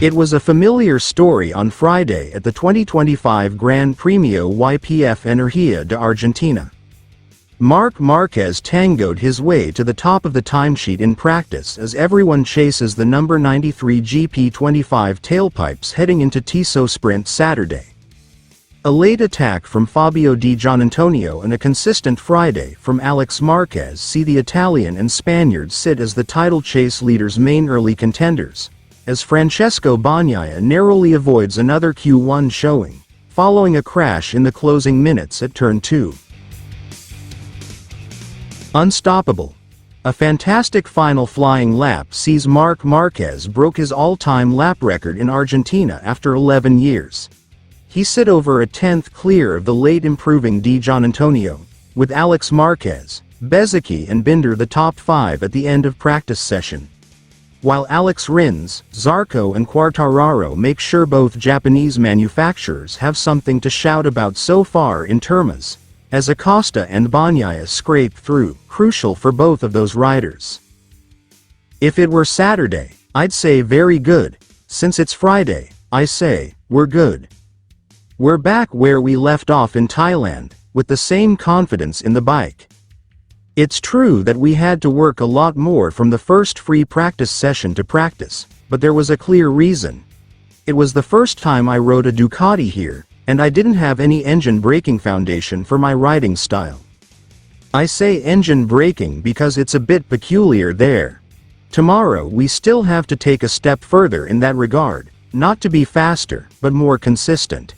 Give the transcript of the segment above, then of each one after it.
It was a familiar story on Friday at the 2025 Gran Premio YPF Energía de Argentina. Marc Marquez tangoed his way to the top of the timesheet in practice as everyone chases the number 93 GP25 tailpipes heading into Tiso Sprint Saturday. A late attack from Fabio Di Giannantonio and a consistent Friday from Alex Marquez see the Italian and Spaniard sit as the title chase leaders' main early contenders, as Francesco Bagnaia narrowly avoids another Q1 showing, following a crash in the closing minutes at Turn 2. Unstoppable. A fantastic final flying lap sees Marc Marquez broke his all-time lap record in Argentina after 11 years. He sit over a tenth clear of the late improving Di Giannantonio, with Alex Marquez, Bezzecchi and Binder the top 5 at the end of practice session. While Alex Rins, Zarco and Quartararo make sure both Japanese manufacturers have something to shout about so far in Termas, as Acosta and Bagnaia scrape through, crucial for both of those riders. If it were Saturday, I'd say very good. Since it's Friday, I say, we're good. We're back where we left off in Thailand, with the same confidence in the bike. It's true that we had to work a lot more from the first free practice session to practice, but there was a clear reason. It was the first time I rode a Ducati here, and I didn't have any engine braking foundation for my riding style. I say engine braking because it's a bit peculiar there. Tomorrow we still have to take a step further in that regard, not to be faster, but more consistent.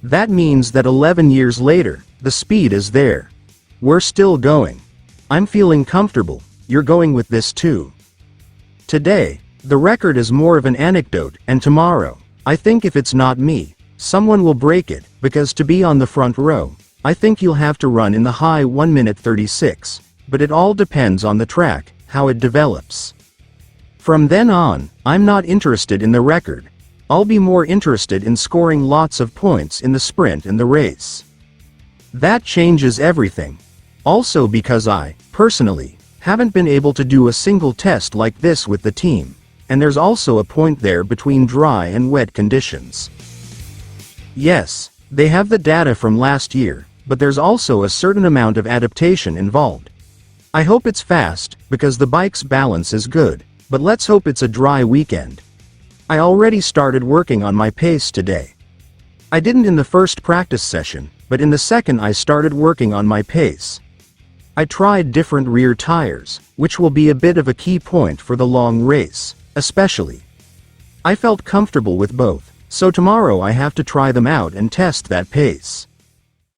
That means that 11 years later, the speed is there. We're still going. I'm feeling comfortable. You're going with this too. Today, the record is more of an anecdote, and tomorrow, I think if it's not me, someone will break it, because to be on the front row, I think you'll have to run in the high 1 minute 36, but it all depends on the track, how it develops. From then on, I'm not interested in the record. I'll be more interested in scoring lots of points in the sprint and the race. That changes everything. Also because I, personally, haven't been able to do a single test like this with the team, and there's also a point there between dry and wet conditions. Yes, they have the data from last year, but there's also a certain amount of adaptation involved. I hope it's fast, because the bike's balance is good, but let's hope it's a dry weekend. I already started working on my pace today. I didn't in the first practice session, but in the second I started working on my pace. I tried different rear tires, which will be a bit of a key point for the long race, especially. I felt comfortable with both, so tomorrow I have to try them out and test that pace.